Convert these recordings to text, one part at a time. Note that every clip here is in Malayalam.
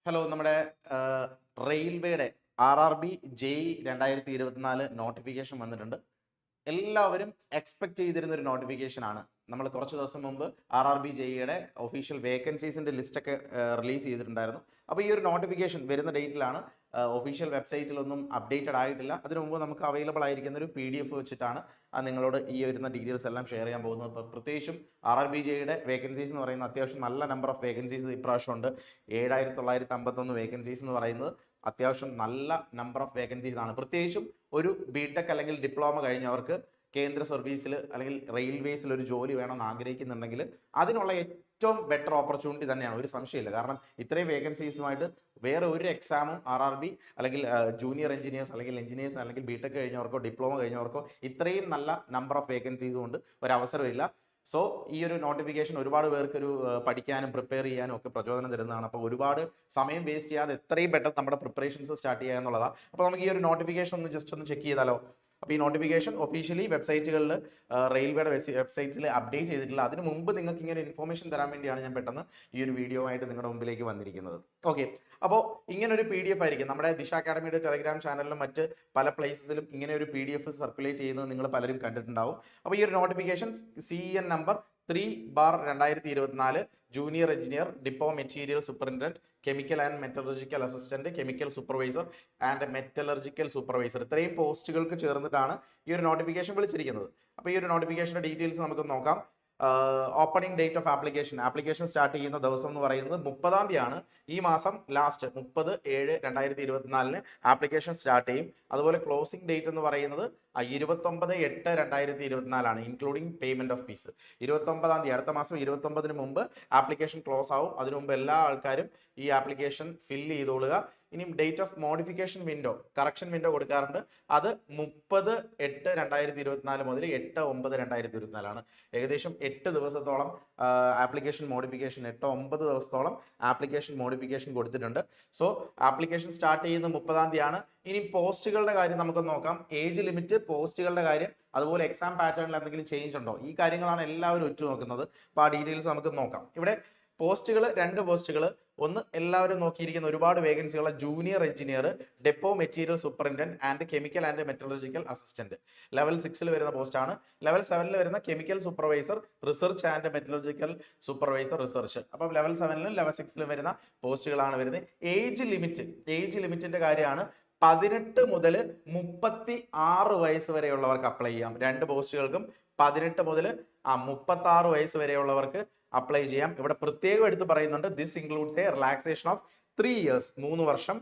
ഹലോ, നമ്മുടെ റെയിൽവേയുടെ RRB JEE 2024 നോട്ടിഫിക്കേഷൻ വന്നിട്ടുണ്ട്. എല്ലാവരും എക്സ്പെക്ട് ചെയ്തിരുന്ന ഒരു നോട്ടിഫിക്കേഷൻ ആണ്. നമ്മൾ കുറച്ച് ദിവസം മുമ്പ് RRB JEEയുടെ ഒഫീഷ്യൽ വേക്കൻസീസിന്റെ ലിസ്റ്റ് ഒക്കെ റിലീസ് ചെയ്തിട്ടുണ്ടായിരുന്നു. അപ്പോൾ ഈ ഒരു നോട്ടിഫിക്കേഷൻ വരുന്ന ഡേറ്റിലാണ്. ഒഫീഷ്യൽ വെബ്സൈറ്റിലൊന്നും അപ്ഡേറ്റഡ് ആയിട്ടില്ല. അതിനു മുമ്പ് നമുക്ക് അവൈലബിൾ ആയിരിക്കുന്ന ഒരു PDF വെച്ചിട്ടാണ് നിങ്ങളോട് ഈ വരുന്ന ഡീറ്റെയിൽസ് എല്ലാം ഷെയർ ചെയ്യാൻ പോകുന്നത്. ഇപ്പോൾ പ്രത്യേകിച്ചും RRB JEEയുടെ വേക്കൻസീസ് എന്ന് പറയുന്ന അത്യാവശ്യം നല്ല നമ്പർ ഓഫ് വേക്കൻസീസ് ഇപ്രാവശ്യം ഉണ്ട്. 7951 വേക്കൻസീസ് എന്ന് പറയുന്നത് അത്യാവശ്യം നല്ല നമ്പർ ഓഫ് വേക്കൻസീസ് ആണ്. പ്രത്യേകിച്ചും ഒരു BTech അല്ലെങ്കിൽ ഡിപ്ലോമ കഴിഞ്ഞവർക്ക് കേന്ദ്ര സർവീസിൽ അല്ലെങ്കിൽ റെയിൽവേസിൽ ഒരു ജോലി വേണമെന്ന് ആഗ്രഹിക്കുന്നുണ്ടെങ്കിൽ അതിനുള്ള ഏറ്റവും ബെറ്റർ ഓപ്പർച്യൂണിറ്റി തന്നെയാണ്, ഒരു സംശയമില്ല. കാരണം ഇത്രയും വേക്കൻസീസുമായിട്ട് വേറെ ഒരു എക്സാമും RRB അല്ലെങ്കിൽ ജൂനിയർ എഞ്ചിനീയേഴ്സ് അല്ലെങ്കിൽ എഞ്ചിനീയേഴ്സ് അല്ലെങ്കിൽ BTech കഴിഞ്ഞവർക്കോ ഡിപ്ലോമ കഴിഞ്ഞവർക്കോ ഇത്രയും നല്ല നമ്പർ ഓഫ് വേക്കൻസീസ് കൊണ്ട് ഒരു അവസരമില്ല. സോ ഈ ഒരു നോട്ടിഫിക്കേഷൻ ഒരുപാട് പേർക്ക് ഒരു പഠിക്കാനും പ്രിപ്പയർ ചെയ്യാനും ഒക്കെ പ്രചോദനം തരുന്നതാണ്. അപ്പോൾ ഒരുപാട് സമയം വേസ്റ്റ് ചെയ്യാതെ എത്രയും പെട്ടെന്ന് നമ്മുടെ പ്രിപ്പറേഷൻസ് സ്റ്റാർട്ട് ചെയ്യുക എന്നുള്ളതാണ്. അപ്പോൾ നമുക്ക് ഈ ഒരു നോട്ടിഫിക്കേഷൻ ഒന്ന് ജസ്റ്റ് ഒന്ന് ചെക്ക് ചെയ്താലോ. അപ്പോൾ ഈ നോട്ടിഫിക്കേഷൻ ഒഫീഷ്യലി വെബ്സൈറ്റുകളിൽ റെയിൽവേയുടെ വെബ്സൈറ്റ്സിൽ അപ്ഡേറ്റ് ചെയ്തിട്ടില്ല. അതിന് മുമ്പ് നിങ്ങൾക്ക് ഇങ്ങനെ ഇൻഫോർമേഷൻ തരാൻ വേണ്ടിയാണ് ഞാൻ പെട്ടെന്ന് ഈ ഒരു വീഡിയോ ആയിട്ട് നിങ്ങളുടെ മുമ്പിലേക്ക് വന്നിരിക്കുന്നത്. ഓക്കെ, അപ്പോൾ ഇങ്ങനെ ഒരു PDF ആയിരിക്കും നമ്മുടെ ദിശ അക്കാഡമിയുടെ ടെലഗ്രാം ചാനലിലും മറ്റ് പല പ്ലേസസിലും ഇങ്ങനെ ഒരു PDF സർക്കുലേറ്റ് ചെയ്യുന്നത് നിങ്ങൾ പലരും കണ്ടിട്ടുണ്ടാവും. അപ്പോൾ ഈ ഒരു notification CEN number 3/2024 junior engineer depot material superintendent chemical and metallurgical assistant chemical supervisor and metallurgical supervisor ഇത്രയും പോസ്റ്റുകൾക്ക് ചേർന്നിട്ടാണ് ഈ ഒരു നോട്ടിഫിക്കേഷൻ വിളിച്ചിരിക്കുന്നത്. അപ്പോൾ ഈ ഒരു നോട്ടിഫിക്കേഷന്റെ ഡീറ്റെയിൽസ് നമുക്ക് നോക്കാം. Opening date of application start ചെയ്യുന്ന ദിവസം എന്ന് പറയുന്നത് 30-ാം തീയതിയാണ്. ഈ മാസം ലാസ്റ്റ് 30/7/2024 ആപ്ലിക്കേഷൻ സ്റ്റാർട്ട് ചെയ്യും. അതുപോലെ ക്ലോസിംഗ് ഡേറ്റ് എന്ന് പറയുന്നത് 29/8/2024 ആണ്, ഇൻക്ലൂഡിംഗ് പേയ്മെന്റ് ഓഫ് ഫീസ്. 29-ാം തീയതി, അടുത്ത മാസം 29-ന് മുമ്പ് ആപ്ലിക്കേഷൻ ക്ലോസ് ആവും. അതിനു മുമ്പ് എല്ലാ ആൾക്കാരും ഈ ആപ്ലിക്കേഷൻ ഫില്ല് ചെയ്തോളുക. ഇനി date of modification window, correction window കൊടുക്കാറുണ്ട്. അത് 30/8/2024 മുതൽ 8/9/2024 ആണ്. ഏകദേശം 8 ദിവസത്തോളം ആപ്ലിക്കേഷൻ മോഡിഫിക്കേഷൻ, 8-9 ദിവസത്തോളം ആപ്ലിക്കേഷൻ മോഡിഫിക്കേഷൻ കൊടുത്തിട്ടുണ്ട്. സോ ആപ്ലിക്കേഷൻ സ്റ്റാർട്ട് ചെയ്യുന്ന 30-ാം തീയതിയാണ്. ഇനി പോസ്റ്റുകളുടെ കാര്യം നമുക്ക് നോക്കാം. ഏജ് ലിമിറ്റ്, പോസ്റ്റുകളുടെ കാര്യം, അതുപോലെ എക്സാം പാറ്റേണിൽ എന്തെങ്കിലും ചേഞ്ച് ഉണ്ടോ, ഈ കാര്യങ്ങളാണ് എല്ലാവരും ഉറ്റുനോക്കുന്നത്. അപ്പോൾ ആ ഡീറ്റെയിൽസ് നമുക്ക് നോക്കാം. ഇവിടെ പോസ്റ്റുകൾ, 2 പോസ്റ്റുകൾ. ഒന്ന് എല്ലാവരും നോക്കിയിരിക്കുന്ന ഒരുപാട് വേക്കൻസികളുള്ള junior engineer depot material superintendent and chemical and metallurgical assistant level 6 വരുന്ന പോസ്റ്റാണ്. ലെവൽ 7 വരുന്ന chemical supervisor research and metallurgical supervisor research. അപ്പം ലെവൽ 7-ലും ലെവൽ 6-ലും വരുന്ന പോസ്റ്റുകളാണ് വരുന്നത്. ഏജ് ലിമിറ്റിന്റെ കാര്യമാണ് 18 മുതൽ 36 വയസ്സ് വരെയുള്ളവർക്ക് അപ്ലൈ ചെയ്യാം. 2 പോസ്റ്റുകൾക്കും 18 മുതൽ 36 വയസ്സ് വരെയുള്ളവർക്ക് അപ്ലൈ ചെയ്യാം. ഇവിടെ പ്രത്യേകം എടുത്ത് പറയുന്നുണ്ട്, this includes a relaxation of 3 years 3 വർഷം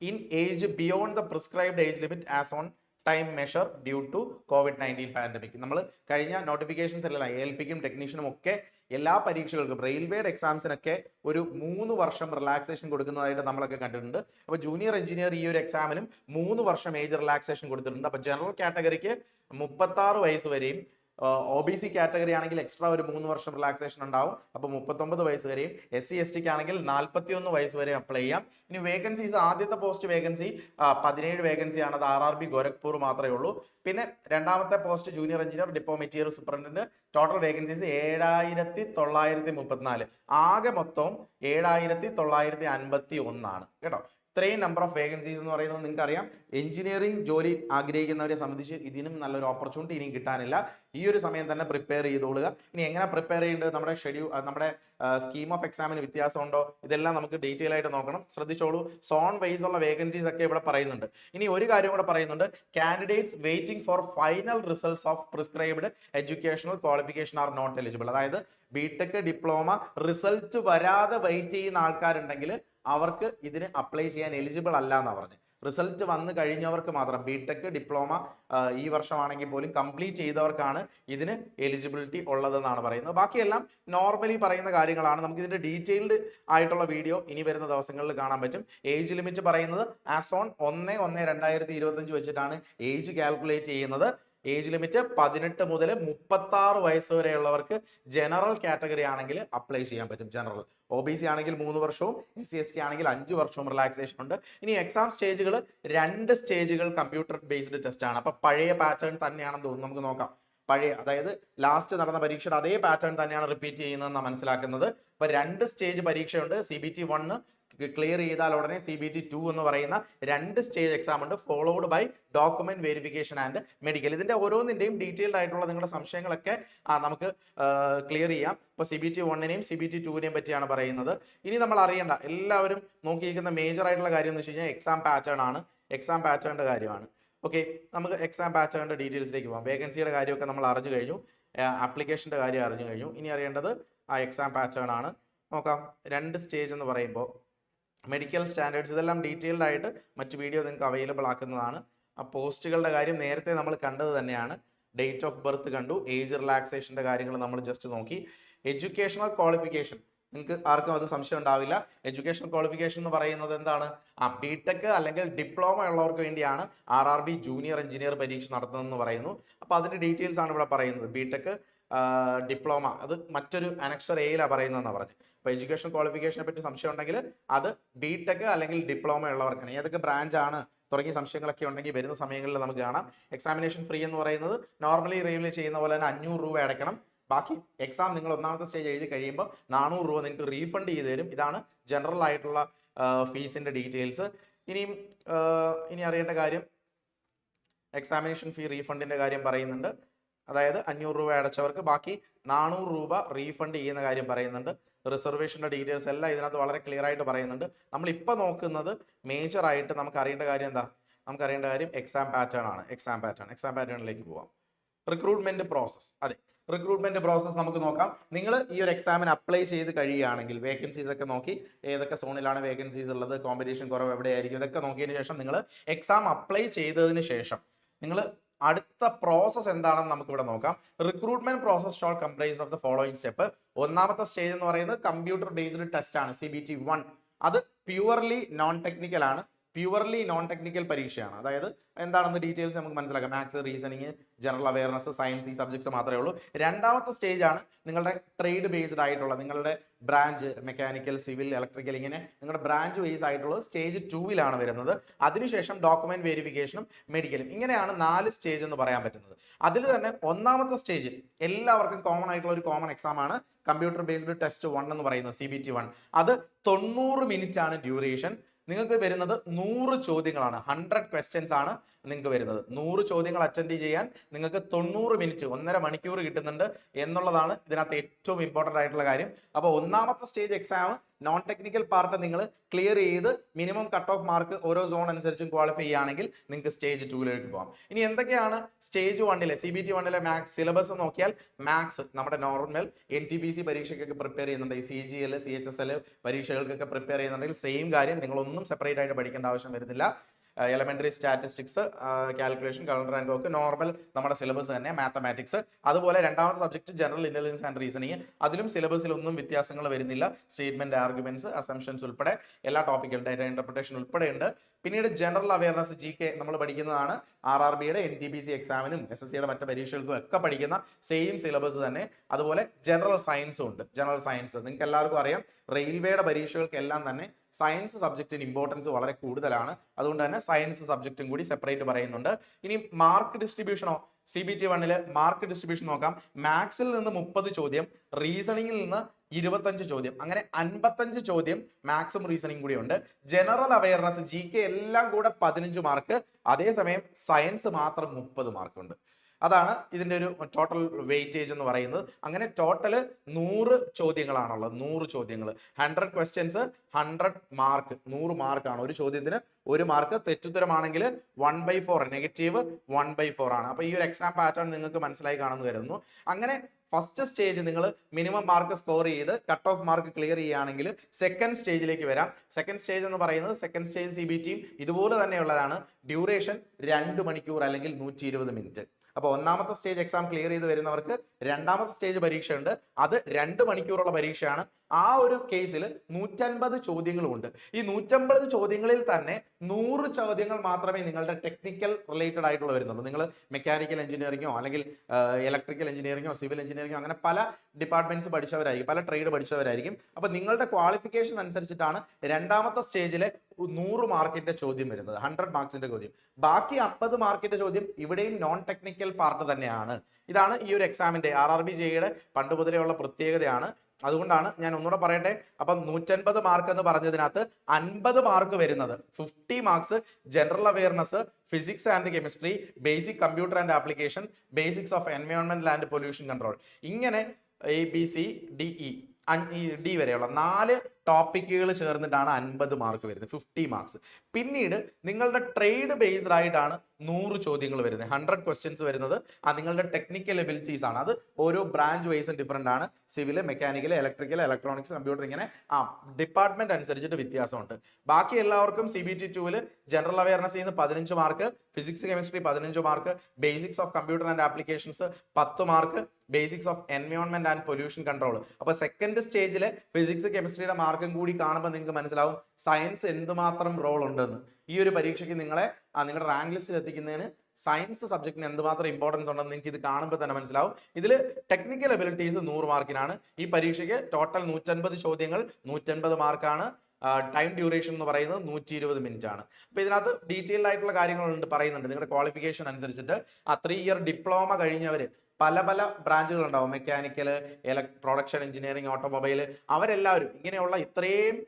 in age beyond the prescribed age limit as on time measure due to COVID-19 pandemic. നമ്മൾ കഴിഞ്ഞ നോട്ടിഫിക്കേഷൻസ് എല്ലാം ALPക്കും ടെക്നീഷ്യനും ഒക്കെ എല്ലാ പരീക്ഷകൾക്കും റെയിൽവേയുടെ എക്സാംസിനൊക്കെ ഒരു 3 വർഷം റിലാക്സേഷൻ കൊടുക്കുന്നതായിട്ട് നമ്മളൊക്കെ കണ്ടിട്ടുണ്ട്. അപ്പോൾ ജൂനിയർ എഞ്ചിനീയർ ഈ ഒരു എക്സാമിനും 3 വർഷം ഏജ് റിലാക്സേഷൻ കൊടുത്തിട്ടുണ്ട്. അപ്പോൾ ജനറൽ കാറ്റഗറിക്ക് 36 വയസ്സ് വരെയും, OBC കാറ്റഗറി ആണെങ്കിൽ എക്സ്ട്രാ ഒരു 3 വർഷം റിലാക്സേഷൻ ഉണ്ടാവും. അപ്പോൾ 39 വയസ്സ് വരെയും, SC STക്ക് ആണെങ്കിൽ 41 വയസ്സ് വരെ അപ്ലൈ ചെയ്യാം. ഇനി വേക്കൻസീസ്, ആദ്യത്തെ പോസ്റ്റ് വേക്കൻസി 17 വേക്കൻസിയാണ്. അത് RRB ഗോരഖ്പൂർ മാത്രമേ ഉള്ളൂ. പിന്നെ രണ്ടാമത്തെ post junior engineer depot material superintendent, total vacancies 7954. ആകെ മൊത്തം 7951 ആണ് കേട്ടോ. ഇത്രയും നമ്പർ ഓഫ് വേക്കൻസീസ് എന്ന് പറയുന്നത് നിങ്ങൾക്ക് അറിയാം. എഞ്ചിനീയറിംഗ് ജോലി ആഗ്രഹിക്കുന്നവരെ സംബന്ധിച്ച് ഇതിനും നല്ലൊരു ഓപ്പർച്യൂണിറ്റി ഇനിയും കിട്ടാനില്ല. ഈ ഒരു സമയം തന്നെ പ്രിപ്പയർ ചെയ്തോളുക. ഇനി എങ്ങനെ പ്രിപ്പയർ ചെയ്യേണ്ടത്, നമ്മുടെ ഷെഡ്യൂൾ, നമ്മുടെ സ്കീം ഓഫ് എക്സാമിന് വ്യത്യാസമുണ്ടോ, ഇതെല്ലാം നമുക്ക് ഡീറ്റെയിൽ ആയിട്ട് നോക്കണം. ശ്രദ്ധിച്ചോളൂ, സോൺ വൈസ് ഉള്ള വേക്കൻസീസ് ഒക്കെ ഇവിടെ പറയുന്നുണ്ട്. ഇനി ഒരു കാര്യം കൂടെ പറയുന്നുണ്ട്, candidates waiting for final results of prescribed educational qualification are not eligible. അതായത് BTech ഡിപ്ലോമ റിസൾട്ട് വരാതെ വെയിറ്റ് ചെയ്യുന്ന ആൾക്കാരുണ്ടെങ്കിൽ അവർക്ക് ഇതിന് അപ്ലൈ ചെയ്യാൻ എലിജിബിൾ അല്ല എന്നാണ് പറഞ്ഞത്. റിസൾട്ട് വന്നു കഴിഞ്ഞവർക്ക് മാത്രം, BTech ഡിപ്ലോമ ഈ വർഷമാണെങ്കിൽ പോലും കംപ്ലീറ്റ് ചെയ്തവർക്കാണ് ഇതിന് എലിജിബിലിറ്റി ഉള്ളതെന്നാണ് പറയുന്നത്. ബാക്കിയെല്ലാം നോർമലി പറയുന്ന കാര്യങ്ങളാണ്. നമുക്ക് ഇതിന്റെ ഡീറ്റെയിൽഡ് ആയിട്ടുള്ള വീഡിയോ ഇനി വരുന്ന ദിവസങ്ങളിൽ കാണാൻ പറ്റും. ഏജ് ലിമിറ്റ് പറയുന്നത് ആസ് ഓൺ 1/1/2025 വെച്ചിട്ടാണ് ഏജ് കാൽക്കുലേറ്റ് ചെയ്യുന്നത്. ഏജ് ലിമിറ്റ് 18 മുതൽ 36 വയസ്സ് വരെയുള്ളവർക്ക് ജനറൽ കാറ്റഗറി ആണെങ്കിൽ അപ്ലൈ ചെയ്യാൻ പറ്റും. ജനറൽ OBC ആണെങ്കിൽ 3 വർഷവും, SC ST ആണെങ്കിൽ 5 വർഷവും റിലാക്സേഷൻ ഉണ്ട്. ഇനി എക്സാം സ്റ്റേജുകൾ 2 സ്റ്റേജുകൾ കമ്പ്യൂട്ടർ ബേസ്ഡ് ടെസ്റ്റ് ആണ്. അപ്പൊ പഴയ പാറ്റേൺ തന്നെയാണെന്ന് തോന്നുന്നു. നമുക്ക് നോക്കാം. പഴയ, അതായത് ലാസ്റ്റ് നടന്ന പരീക്ഷയുടെ അതേ പാറ്റേൺ തന്നെയാണ് റിപ്പീറ്റ് ചെയ്യുന്നതെന്നാണ് മനസ്സിലാക്കുന്നത്. അപ്പൊ 2 സ്റ്റേജ് പരീക്ഷയുണ്ട്. CBT 1 ക്ലിയർ ചെയ്താൽ ഉടനെ CBT 2 എന്ന് പറയുന്ന 2 സ്റ്റേജ് എക്സാം ഉണ്ട്, followed by document verification and medical. ഇതിന്റെ ഓരോന്നിന്റെയും ഡീറ്റെയിൽഡ് ആയിട്ടുള്ള നിങ്ങളുടെ സംശയങ്ങളൊക്കെ നമുക്ക് ക്ലിയർ ചെയ്യാം. ഇപ്പോൾ CBT 1നെയും CBT 2നെയും പറ്റിയാണ് പറയുന്നത്. ഇനി നമ്മൾ അറിയേണ്ട എല്ലാവരും നോക്കിയിരിക്കുന്ന മേജർ ആയിട്ടുള്ള കാര്യം എന്ന് വെച്ച് കഴിഞ്ഞാൽ എക്സാം പാറ്റേൺ ആണ്. എക്സാം പാറ്റേണിന്റെ കാര്യമാണ്. ഓക്കെ, നമുക്ക് എക്സാം പാറ്റേണിന്റെ ഡീറ്റെയിൽസിലേക്ക് പോകാം. വേക്കൻസിയുടെ കാര്യമൊക്കെ നമ്മൾ അറിഞ്ഞു കഴിഞ്ഞു, ആപ്ലിക്കേഷന്റെ കാര്യം അറിഞ്ഞു കഴിഞ്ഞു. ഇനി അറിയേണ്ടത് ആ എക്സാം പാറ്റേൺ ആണ്. നോക്കാം. 2 സ്റ്റേജ് എന്ന് പറയുമ്പോൾ മെഡിക്കൽ സ്റ്റാൻഡേർഡ്സ് ഇതെല്ലാം ഡീറ്റെയിൽഡ് ആയിട്ട് മറ്റു വീഡിയോ നിങ്ങൾക്ക് അവൈലബിൾ ആക്കുന്നതാണ്. ആ പോസ്റ്റുകളുടെ കാര്യം നേരത്തെ നമ്മൾ കണ്ടത് തന്നെയാണ്. ഡേറ്റ് ഓഫ് ബർത്ത് കണ്ടു, ഏജ് റിലാക്സേഷന്റെ കാര്യങ്ങൾ നമ്മൾ ജസ്റ്റ് നോക്കി. എഡ്യൂക്കേഷണൽ ക്വാളിഫിക്കേഷൻ നിങ്ങൾക്ക് ആർക്കും അത് സംശയം ഉണ്ടാവില്ല. എഡ്യൂക്കേഷണൽ ക്വാളിഫിക്കേഷൻ എന്ന് പറയുന്നത് എന്താണ്? ബിടെക് അല്ലെങ്കിൽ ഡിപ്ലോമ ഉള്ളവർക്ക് വേണ്ടിയാണ് RRB ജൂനിയർ എഞ്ചിനീയർ പരീക്ഷ നടത്തുന്നതെന്ന് പറയുന്നു. അപ്പോൾ അതിന്റെ ഡീറ്റെയിൽസ് ആണ് ഇവിടെ പറയുന്നത്. ബിടെക്, ഡിപ്ലോമ, അത് മറ്റൊരു അനക്സർ എയിലാണ് പറയുന്നതെന്നാണ് പറഞ്ഞത്. അപ്പോൾ എഡ്യൂക്കേഷൻ ക്വാളിഫിക്കേഷനെ പറ്റി സംശയം ഉണ്ടെങ്കിൽ അത് ബിടെക് അല്ലെങ്കിൽ ഡിപ്ലോമ ഉള്ളവർക്കാണ്. ഏതൊക്കെ ബ്രാഞ്ച് ആണ് തുടങ്ങിയ സംശയങ്ങളൊക്കെ ഉണ്ടെങ്കിൽ വരുന്ന സമയങ്ങളിൽ നമുക്ക് കാണാം. എക്സാമിനേഷൻ ഫ്രീ എന്ന് പറയുന്നത് നോർമലി റെയിൽവേ ചെയ്യുന്ന പോലെ തന്നെ 500 രൂപ അടയ്ക്കണം. ബാക്കി എക്സാം നിങ്ങൾ ഒന്നാമത്തെ സ്റ്റേജ് എഴുതി കഴിയുമ്പോൾ 400 രൂപ നിങ്ങൾക്ക് റീഫണ്ട് ചെയ്ത് തരും. ഇതാണ് ജനറൽ ആയിട്ടുള്ള ഫീസിന്റെ ഡീറ്റെയിൽസ്. ഇനി അറിയേണ്ട കാര്യം എക്സാമിനേഷൻ ഫീ റീഫണ്ടിന്റെ കാര്യം പറയുന്നുണ്ട്. അതായത് 500 രൂപ അടച്ചവർക്ക് ബാക്കി 400 രൂപ റീഫണ്ട് ചെയ്യുന്ന കാര്യം പറയുന്നുണ്ട്. റിസർവേഷന്റെ ഡീറ്റെയിൽസ് എല്ലാം ഇതിനകത്ത് വളരെ ക്ലിയർ ആയിട്ട് പറയുന്നുണ്ട്. നമ്മളിപ്പോൾ നോക്കുന്നത് മേജർ ആയിട്ട് നമുക്ക് അറിയേണ്ട കാര്യം എന്താ? നമുക്ക് അറിയേണ്ട കാര്യം എക്സാം പാറ്റേൺ ആണ്. എക്സാം പാറ്റേണിലേക്ക് പോവാം. Recruitment process. അതെ, റിക്രൂട്ട്മെന്റ് പ്രോസസ് നമുക്ക് നോക്കാം. നിങ്ങൾ ഈ ഒരു എക്സാമിന് അപ്ലൈ ചെയ്ത് കഴിയുകയാണെങ്കിൽ വേക്കൻസീസ് ഒക്കെ നോക്കി ഏതൊക്കെ സോണിലാണ് വേക്കൻസീസ് ഉള്ളത്, കോമ്പറ്റീഷൻ കുറവ് എവിടെയായിരിക്കും, ഇതൊക്കെ നോക്കിയതിന് ശേഷം നിങ്ങൾ എക്സാം അപ്ലൈ ചെയ്തതിന് ശേഷം നിങ്ങൾ അടുത്ത പ്രോസസ് എന്താണെന്ന് നമുക്ക് ഇവിടെ നോക്കാം. Recruitment process shall comprise of the following step. ഒന്നാമത്തെ സ്റ്റേജ് എന്ന് പറയുന്നത് കമ്പ്യൂട്ടർ ബേസ്ഡ് ടെസ്റ്റ് ആണ്, CBT 1. അത് പ്യുവർലി നോൺ ടെക്നിക്കൽ ആണ്. പ്യുവർലി നോൺ ടെക്നിക്കൽ പരീക്ഷയാണ്. അതായത് എന്താണെന്ന് ഡീറ്റെയിൽസ് നമുക്ക് മനസ്സിലാക്കാം. Maths, reasoning, general awareness, science, ഈ സബ്ജക്ട്സ് മാത്രമേ ഉള്ളൂ. രണ്ടാമത്തെ സ്റ്റേജ് ആണ് നിങ്ങളുടെ ട്രേഡ് ബേസ്ഡ് ആയിട്ടുള്ള നിങ്ങളുടെ ബ്രാഞ്ച്, മെക്കാനിക്കൽ, സിവിൽ, ഇലക്ട്രിക്കൽ, ഇങ്ങനെ നിങ്ങളുടെ ബ്രാഞ്ച് ബേസ് ആയിട്ടുള്ളത് സ്റ്റേജ് 2 വരുന്നത്. അതിനുശേഷം ഡോക്യുമെന്റ് വെരിഫിക്കേഷനും മെഡിക്കലും. ഇങ്ങനെയാണ് 4 സ്റ്റേജ് എന്ന് പറയാൻ പറ്റുന്നത്. അതിൽ തന്നെ ഒന്നാമത്തെ സ്റ്റേജ് എല്ലാവർക്കും കോമൺ ആയിട്ടുള്ള ഒരു കോമൺ എക്സാം ആണ് കമ്പ്യൂട്ടർ ബേസ്ഡ് ടെസ്റ്റ് 1 എന്ന് പറയുന്നത്, CBT 1. അത് 90 മിനിറ്റ് ആണ് ഡ്യൂറേഷൻ. നിങ്ങൾക്ക് വരുന്നത് 100 ചോദ്യങ്ങളാണ്. 100 ക്വസ്റ്റ്യൻസ് ആണ് നിങ്ങൾക്ക് വരുന്നത്. 100 ചോദ്യങ്ങൾ അറ്റൻഡ് ചെയ്യാൻ നിങ്ങൾക്ക് 90 മിനിറ്റ്, 1.5 മണിക്കൂർ കിട്ടുന്നുണ്ട് എന്നുള്ളതാണ് ഇതിനകത്ത് ഏറ്റവും ഇമ്പോർട്ടൻ്റ് ആയിട്ടുള്ള കാര്യം. അപ്പോൾ ഒന്നാമത്തെ stage exam non technical part നിങ്ങൾ ക്ലിയർ ചെയ്ത് മിനിമം കട്ട് ഓഫ് മാർക്ക് ഓരോ സോൺ അനുസരിച്ചും ക്വാളിഫൈ ചെയ്യുകയാണെങ്കിൽ നിങ്ങൾക്ക് സ്റ്റേജ് 2 പോകാം. ഇനി എന്തൊക്കെയാണ് സ്റ്റേജ് 1 CBT 1 മാത്സ് സിലബസ് നോക്കിയാൽ, മാത്സ് നമ്മുടെ നോർമൽ NTPC പരീക്ഷയ്ക്കൊക്കെ പ്രിപ്പയർ ചെയ്യുന്നുണ്ട്. CGL, CHSL പരീക്ഷകൾക്കൊക്കെ പ്രിപ്പയർ ചെയ്യുന്നുണ്ടെങ്കിൽ സെയിം കാര്യം, നിങ്ങളൊന്നും സെപ്പറേറ്റ് ആയിട്ട് പഠിക്കേണ്ട ആവശ്യം വരുന്നില്ല. Elementary statistics, calculation, calendar and work, normal നമ്മുടെ സിലബസ് തന്നെ. മാത്തമാറ്റിക്സ്, അതുപോലെ രണ്ടാമത്തെ subject general intelligence and reasoning, അതിലും സിലബസിൽ ഒന്നും വ്യത്യാസങ്ങൾ വരുന്നില്ല. സ്റ്റേറ്റ്മെന്റ്, ആർഗ്യുമെന്റ്സ്, അസംഷൻസ് ഉൾപ്പെടെ എല്ലാ ടോപ്പിക്കും, ഡാറ്റ ഇന്റർപ്രിട്ടേഷൻ ഉൾപ്പെടെ ഉണ്ട്. പിന്നീട് ജനറൽ അവയർനെസ്, GK നമ്മൾ പഠിക്കുന്നതാണ്. RRBയുടെ NTPC എക്സാമിനും SSCയുടെ മറ്റു പരീക്ഷകൾക്കും ഒക്കെ പഠിക്കുന്ന സെയിം സിലബസ് തന്നെ. അതുപോലെ ജനറൽ സയൻസും ഉണ്ട്. ജനറൽ സയൻസ് നിങ്ങൾക്ക് എല്ലാവർക്കും അറിയാം, റെയിൽവേയുടെ പരീക്ഷകൾക്കെല്ലാം തന്നെ സയൻസ് സബ്ജക്റ്റിന് ഇമ്പോർട്ടൻസ് വളരെ കൂടുതലാണ്. അതുകൊണ്ട് തന്നെ സയൻസ് സബ്ജക്റ്റും കൂടി സെപ്പറേറ്റ് പറയുന്നുണ്ട്. ഇനി മാർക്ക് ഡിസ്ട്രിബ്യൂഷനോ, CBT 1 മാർക്ക് ഡിസ്ട്രിബ്യൂഷൻ നോക്കാം. മാത്സിൽ നിന്ന് 30 ചോദ്യം, റീസണിങ്ങിൽ നിന്ന് 25 ചോദ്യം, അങ്ങനെ 55 ചോദ്യം മാത്സും റീസണിങ് കൂടി ഉണ്ട്. ജനറൽ അവയർനെസ്, GK എല്ലാം കൂടെ 15 മാർക്ക്. അതേസമയം സയൻസ് മാത്രം 30 മാർക്ക് ഉണ്ട്. അതാണ് ഇതിന്റെ ഒരു ടോട്ടൽ വെയിറ്റേജ് എന്ന് പറയുന്നത്. അങ്ങനെ ടോട്ടൽ 100 ചോദ്യങ്ങളാണുള്ളത്. 100 ചോദ്യങ്ങൾ, 100 ക്വസ്റ്റ്യൻസ്, 100 മാർക്ക്. 100 മാർക്കാണ് ഒരു ചോദ്യത്തിന്. 1 മാർക്ക് തെറ്റുത്തരമാണെങ്കിൽ 1/4, നെഗറ്റീവ് 1/4 ആണ്. അപ്പൊ ഈ ഒരു എക്സാം പാറ്റേൺ നിങ്ങൾക്ക് മനസ്സിലായി കാണുന്നു കരുതുന്നു. അങ്ങനെ ഫസ്റ്റ് സ്റ്റേജ് നിങ്ങൾ മിനിമം മാർക്ക് സ്കോർ ചെയ്ത് കട്ട് ഓഫ് മാർക്ക് ക്ലിയർ ചെയ്യുകയാണെങ്കിൽ സെക്കൻഡ് സ്റ്റേജിലേക്ക് വരാം. സെക്കൻഡ് സ്റ്റേജ് എന്ന് പറയുന്നത് സെക്കൻഡ് സ്റ്റേജ് CBT ഇതുപോലെ തന്നെയുള്ളതാണ്. ഡ്യൂറേഷൻ 2 മണിക്കൂർ അല്ലെങ്കിൽ 120 മിനിറ്റ്. അപ്പോൾ ഒന്നാമത്തെ സ്റ്റേജ് എക്സാം ക്ലിയർ ചെയ്ത് വരുന്നവർക്ക് രണ്ടാമത്തെ സ്റ്റേജ് പരീക്ഷ ഉണ്ട്. അത് 2 മണിക്കൂറുള്ള പരീക്ഷയാണ്. ആ ഒരു കേസിൽ 150 ചോദ്യങ്ങളുമുണ്ട്. ഈ 150 ചോദ്യങ്ങളിൽ തന്നെ 100 ചോദ്യങ്ങൾ മാത്രമേ നിങ്ങളുടെ ടെക്നിക്കൽ റിലേറ്റഡ് ആയിട്ടുള്ള വരുന്നുള്ളൂ. നിങ്ങൾ മെക്കാനിക്കൽ എഞ്ചിനീയറിംഗോ അല്ലെങ്കിൽ ഇലക്ട്രിക്കൽ എഞ്ചിനീയറിംഗോ സിവിൽ എഞ്ചിനീയറിംഗോ അങ്ങനെ പല ഡിപ്പാർട്ട്മെന്റ്സ് പഠിച്ചവരായിരിക്കും, പല ട്രേഡ് പഠിച്ചവരായിരിക്കും. അപ്പൊ നിങ്ങളുടെ ക്വാളിഫിക്കേഷൻ അനുസരിച്ചിട്ടാണ് രണ്ടാമത്തെ സ്റ്റേജിലെ 100 മാർക്കിന്റെ ചോദ്യം വരുന്നത്, 100 മാർക്സിന്റെ ചോദ്യം. ബാക്കി 50 മാർക്കിന്റെ ചോദ്യം ഇവിടെയും നോൺ ടെക്നിക്കൽ പാർട്ട് തന്നെയാണ്. ഇതാണ് ഈ ഒരു എക്സാമിന്റെ RRB JEയുടെ പണ്ട് മുതലേ ഉള്ള പ്രത്യേകതയാണ്. അതുകൊണ്ടാണ് ഞാൻ ഒന്നുകൂടെ പറയട്ടെ. അപ്പം 150 മാർക്ക് എന്ന് പറഞ്ഞതിനകത്ത് 50 മാർക്ക് വരുന്നത് 50 marks general awareness, physics and chemistry, basic computer and application, basics of എൻവയോൺമെന്റൽ ആൻഡ് പൊല്യൂഷൻ കൺട്രോൾ, ഇങ്ങനെ ABCDE ഡി വരെയുള്ള 4 ടോപ്പിക്കുകൾ ചേർന്നിട്ടാണ് 50 മാർക്ക് വരുന്നത്, 50 മാർക്സ്. പിന്നീട് നിങ്ങളുടെ ട്രേഡ് ബേസ്ഡ് ആയിട്ടാണ് 100 ചോദ്യങ്ങൾ വരുന്നത്, 100 ക്വസ്റ്റ്യൻസ് വരുന്നത് നിങ്ങളുടെ ടെക്നിക്കൽ എബിലിറ്റീസ് ആണ്. അത് ഓരോ ബ്രാഞ്ച് വൈസും ഡിഫറെന്റ് ആണ്. Civil, mechanical, electrical, electronics, computer, ഇങ്ങനെ ഡിപ്പാർട്ട്മെന്റ് അനുസരിച്ചിട്ട് വ്യത്യാസമുണ്ട്. ബാക്കി എല്ലാവർക്കും CBT 2 general awareness 15 mark, physics chemistry 15 mark, basics of computer and applications 10 mark, basics of environment and pollution control. അപ്പൊ സെക്കൻഡ് സ്റ്റേജിലെ ഫിസിക്സ് കെമിസ്ട്രിയുടെ മാർക്കും കൂടി കാണുമ്പോൾ നിങ്ങൾക്ക് മനസ്സിലാവും സയൻസ് എന്തുമാത്രം റോൾ ഉണ്ടെന്ന്. ഈ ഒരു പരീക്ഷയ്ക്ക് നിങ്ങളെ നിങ്ങളുടെ റാങ്ക് ലിസ്റ്റിൽ എത്തിക്കുന്നതിന് സയൻസ് സബ്ജക്റ്റിന് എന്തുമാത്രം ഇമ്പോർട്ടൻസ് ഉണ്ടെന്ന് നിങ്ങൾക്ക് ഇത് കാണുമ്പോൾ തന്നെ മനസ്സിലാവും. ഇതിൽ ടെക്നിക്കൽ എബിലിറ്റീസ് 100 മാർക്കിനാണ്. ഈ പരീക്ഷയ്ക്ക് ടോട്ടൽ 150 ചോദ്യങ്ങൾ, 150 മാർക്കാണ്. ടൈം ഡ്യൂറേഷൻ എന്ന് പറയുന്നത് 120 മിനിറ്റ് ആണ്. അപ്പൊ ഇതിനകത്ത് ഡീറ്റെയിൽഡ് ആയിട്ടുള്ള കാര്യങ്ങളുണ്ട്, പറയുന്നുണ്ട്. നിങ്ങളുടെ ക്വാളിഫിക്കേഷൻ അനുസരിച്ചിട്ട് 3 ഇയർ ഡിപ്ലോമ കഴിഞ്ഞവര് പല പല ബ്രാഞ്ചുകൾ ഉണ്ടാവും, മെക്കാനിക്കൽ, പ്രൊഡക്ഷൻ എഞ്ചിനീയറിംഗ്, ഓട്ടോമൊബൈൽ, അവരെല്ലാവരും ഇങ്ങനെയുള്ള ഇത്രയും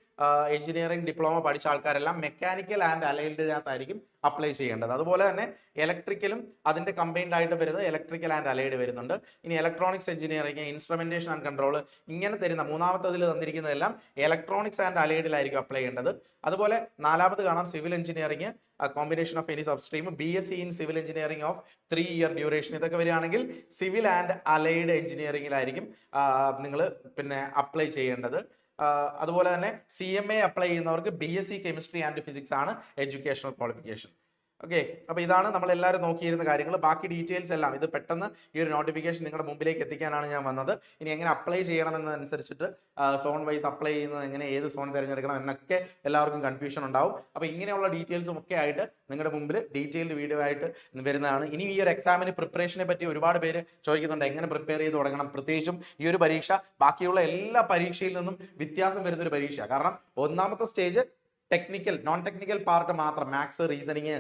എഞ്ചിനീയറിംഗ് ഡിപ്ലോമ പഠിച്ച ആൾക്കാരെല്ലാം മെക്കാനിക്കൽ ആൻഡ് അലൈഡിനകത്തായിരിക്കും അപ്ലൈ ചെയ്യേണ്ടത്. അതുപോലെ തന്നെ ഇലക്ട്രിക്കലും അതിന്റെ കമ്പൈൻഡ് ആയിട്ട് വരുന്നത് ഇലക്ട്രിക്കൽ ആൻഡ് അലൈഡ് വരുന്നുണ്ട്. ഇനി electronics engineering, instrumentation and control, ഇങ്ങനെ തരുന്ന മൂന്നാമത്തതിൽ തന്നിരിക്കുന്നതെല്ലാം ഇലക്ട്രോണിക്സ് ആൻഡ് അലൈഡിലായിരിക്കും അപ്ലൈ ചെയ്യേണ്ടത്. അതുപോലെ 4ാമത് കാണാം civil engineering, combination of any substream, BSc in civil engineering of 3 year duration. ഇതൊക്കെ വരികയാണെങ്കിൽ സിവിൽ ആൻഡ് അലൈഡ് എഞ്ചിനീയറിംഗിലായിരിക്കും നിങ്ങൾ പിന്നെ അപ്ലൈ ചെയ്യേണ്ടത്. അതുപോലെ തന്നെ CMA അപ്ലൈ ചെയ്യുന്നവർക്ക് BSc കെമിസ്ട്രി ആൻഡ് ഫിസിക്സ് ആണ് എഡ്യൂക്കേഷണൽ ക്വാളിഫിക്കേഷൻ. ഓക്കെ, അപ്പൊ ഇതാണ് നമ്മൾ എല്ലാവരും നോക്കിയിരുന്ന കാര്യങ്ങൾ. ബാക്കി ഡീറ്റെയിൽസ് എല്ലാം ഇത് പെട്ടെന്ന് ഈ ഒരു നോട്ടിഫിക്കേഷൻ നിങ്ങളുടെ മുമ്പിലേക്ക് എത്തിക്കാനാണ് ഞാൻ വന്നത്. ഇനി എങ്ങനെ അപ്ലൈ ചെയ്യണമെന്നനുസരിച്ചിട്ട് സോൺ വൈസ് അപ്ലൈ ചെയ്യുന്നത് എങ്ങനെ, ഏത് സോൺ തിരഞ്ഞെടുക്കണം എന്നൊക്കെ എല്ലാവർക്കും കൺഫ്യൂഷൻ ഉണ്ടാവും. അപ്പൊ ഇങ്ങനെയുള്ള ഡീറ്റെയിൽസും ഒക്കെ ആയിട്ട് നിങ്ങളുടെ മുമ്പിൽ ഡീറ്റെയിൽഡ് വീഡിയോ ആയിട്ട് വരുന്നതാണ്. ഇനി ഈ ഒരു എക്സാമിന് പ്രിപ്പറേഷനെ പറ്റി ഒരുപാട് പേര് ചോദിക്കുന്നുണ്ട്, എങ്ങനെ പ്രിപ്പയർ ചെയ്ത് തുടങ്ങണം. പ്രത്യേകിച്ചും ഈ ഒരു പരീക്ഷ ബാക്കിയുള്ള എല്ലാ പരീക്ഷയിൽ നിന്നും വ്യത്യാസം വരുന്ന ഒരു പരീക്ഷ. കാരണം ഒന്നാമത്തെ stage technical, non technical part മാത്രം, മാത്സ്, റീസണിങ്,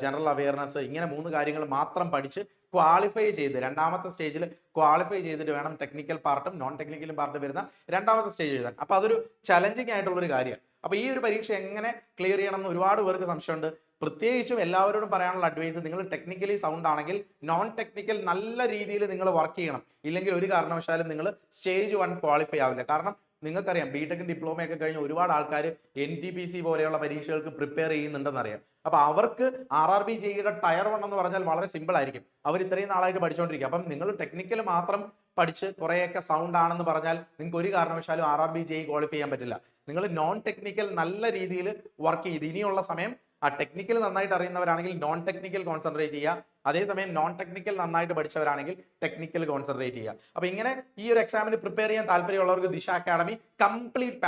ജനറൽ അവയർനെസ്, ഇങ്ങനെ 3 കാര്യങ്ങൾ മാത്രം പഠിച്ച് ക്വാളിഫൈ ചെയ്ത് രണ്ടാമത്തെ സ്റ്റേജിൽ ക്വാളിഫൈ ചെയ്തിട്ട് വേണം ടെക്നിക്കൽ പാർട്ടും നോൺ ടെക്നിക്കലും പാർട്ട് വരുന്ന രണ്ടാമത്തെ സ്റ്റേജ് എഴുതാൻ. അപ്പൊ അതൊരു ചലഞ്ചിങ് ആയിട്ടുള്ള ഒരു കാര്യമാണ്. അപ്പൊ ഈ ഒരു പരീക്ഷ എങ്ങനെ ക്ലിയർ ചെയ്യണം എന്ന് ഒരുപാട് പേർക്ക് സംശയമുണ്ട്. പ്രത്യേകിച്ചും എല്ലാവരോടും പറയാനുള്ള അഡ്വൈസ്, നിങ്ങൾ ടെക്നിക്കലി സൗണ്ട് ആണെങ്കിൽ നോൺ ടെക്നിക്കൽ നല്ല രീതിയിൽ നിങ്ങൾ വർക്ക് ചെയ്യണം. ഇല്ലെങ്കിൽ ഒരു കാരണവശാലും നിങ്ങൾ സ്റ്റേജ് 1 ക്വാളിഫൈ ആവില്ല. കാരണം നിങ്ങൾക്കറിയാം ബിടെക്കും ഡിപ്ലോമയൊക്കെ കഴിഞ്ഞ് ഒരുപാട് ആൾക്കാർ NTPC പോലെയുള്ള പരീക്ഷകൾക്ക് പ്രിപ്പയർ ചെയ്യുന്നുണ്ടെന്ന് അറിയാം. അപ്പൊ അവർക്ക് RRB JEയുടെ ടയർ 1 എന്ന് പറഞ്ഞാൽ വളരെ സിമ്പിൾ ആയിരിക്കും. അവർ ഇത്രയും നാളായിട്ട് പഠിച്ചുകൊണ്ടിരിക്കുക. അപ്പം നിങ്ങൾ ടെക്നിക്കൽ മാത്രം പഠിച്ച് കുറേയൊക്കെ സൗണ്ട് ആണെന്ന് പറഞ്ഞാൽ നിങ്ങൾക്ക് ഒരു കാരണവശാലും RRB JE ക്വാളിഫൈ ചെയ്യാൻ പറ്റില്ല. നിങ്ങൾ നോൺ ടെക്നിക്കൽ നല്ല രീതിയിൽ വർക്ക് ചെയ്ത് ഇനിയുള്ള സമയം ടെക്നിക്കൽ നന്നായിട്ട് അറിയുന്നവരാണെങ്കിൽ നോൺ ടെക്നിക്കൽ കോൺസെൻട്രേറ്റ് ചെയ്യുക. അതേസമയം നോൺ ടെക്നിക്കൽ നന്നായിട്ട് പഠിച്ചവരാണെങ്കിൽ ടെക്നിക്കൽ കോൺസെൻട്രേറ്റ് ചെയ്യുക. അപ്പൊ ഇങ്ങനെ ഈ ഒരു എക്സാമിന് പ്രിപ്പയർ ചെയ്യാൻ താല്പര്യമുള്ളവർക്ക് ദിശ അക്കാഡമി കംപ്ലീറ്റ്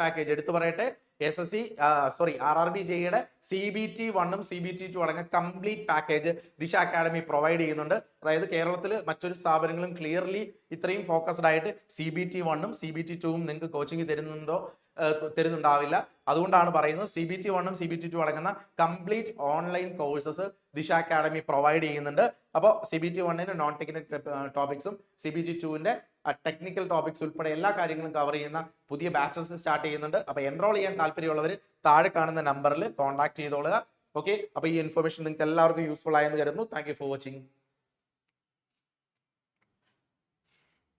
പാക്കേജ് എടുത്തു പറയട്ടെ. RRB JEയുടെ CBT 1ഉം CBT 2 അടങ്ങിയ കംപ്ലീറ്റ് പാക്കേജ് ദിശ അക്കാഡമി പ്രൊവൈഡ് ചെയ്യുന്നുണ്ട്. അതായത് കേരളത്തിൽ മറ്റൊരു സ്ഥാപനങ്ങളും ക്ലിയർലി ഇത്രയും ഫോക്കസ്ഡ് ആയിട്ട് CBT 1ഉം CBT 2ഉം നിങ്ങൾക്ക് കോച്ചിങ് തരുന്നുണ്ടാവില്ല. അതുകൊണ്ടാണ് പറയുന്നത് CBT 1ഉം CBT 2 അടങ്ങുന്ന complete online courses Disha academy provide ചെയ്യുന്നുണ്ട്. അപ്പോൾ CBT 1ന് നോൺ ടെക്നിക്കൽ ടോപ്പിക്സും CBT 2ന്റെ ടെക്നിക്കൽ ടോപ്പിക്സ് ഉൾപ്പെടെ എല്ലാ കാര്യങ്ങളും കവർ ചെയ്യുന്ന പുതിയ ബാച്ചസ് സ്റ്റാർട്ട് ചെയ്യുന്നുണ്ട്. അപ്പൊ എൻറോൾ ചെയ്യാൻ താല്പര്യമുള്ളവർ താഴെ കാണുന്ന നമ്പറിൽ കോൺടാക്ട് ചെയ്തോളുക. ഓക്കെ, അപ്പൊ ഈ ഇൻഫർമേഷൻ നിങ്ങൾക്ക് എല്ലാവർക്കും യൂസ്ഫുൾ ആയെന്ന് കരുതുന്നു. Thank you for watching.